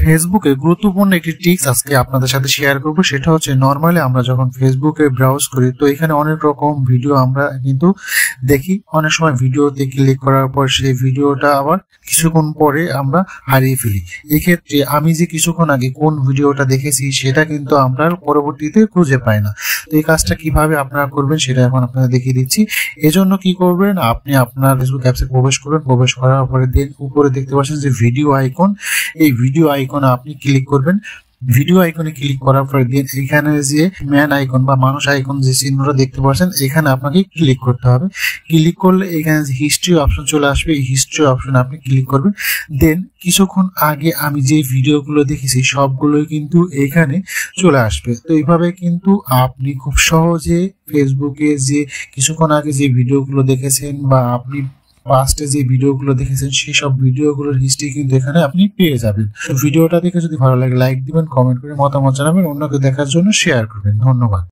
ফেসবুকে গুরুত্বপূর্ণ একটি টিপস আজকে আপনাদের সাথে শেয়ার করব। সেটা হচ্ছে নরমালি আমরা যখন ফেসবুকে ব্রাউজ করি তো এখানে অনেক রকম ভিডিও আমরা কিন্তু দেখি। অনেক সময় ভিডিওতে ক্লিক করার পর সেই ভিডিওটা আবার কিছুক্ষণ পরে আমরা হারিয়ে ফেলি। এক্ষেত্রে আমি যে কিছুক্ষণ আগে কোন ভিডিওটা দেখেছি সেটা কিন্তু আমরা পরবর্তীতে খুঁজে পাই না। তো এই কাজটা কিভাবে আপনারা করবেন সেটা এখন আপনাদের দেখিয়ে দিচ্ছি। এজন্য কি করবেন, আপনি আপনার ফেসবুক অ্যাপসে প্রবেশ করবেন। প্রবেশ করার পরে উপরে দেখতে পাচ্ছেন যে ভিডিও আইকন, এই ভিডিও আইকনে আপনি ক্লিক করবেন। ভিডিও আইকনে ক্লিক করার পরে এখানে যে ম্যান আইকন বা মানুষ আইকন যে চিহ্নটা দেখতে পাচ্ছেন এখানে আপনাকে ক্লিক করতে হবে। ক্লিক করলে এখানে যে হিস্ট্রি অপশন চলে আসবে, এই হিস্ট্রি অপশনে আপনি ক্লিক করবেন। দেন কিছুক্ষণ আগে আমি যে ভিডিওগুলো দেখেছি সবগুলোই কিন্তু এখানে চলে আসবে। তো এইভাবে কিন্তু আপনি খুব সহজে ফেসবুকে যে কিছুক্ষণ আগে যে ভিডিওগুলো দেখেছেন বা আপনি পাস্টে যে ভিডিওগুলো দেখেছেন সেই সব ভিডিওগুলোর হিস্ট্রি কিন্তু এখানে আপনি পেয়ে যাবেন। তো ভিডিওটা দেখে যদি ভালো লাগে লাইক দিবেন, কমেন্ট করে মতামত জানাবেন, অন্যকে দেখার জন্য শেয়ার করবেন। ধন্যবাদ।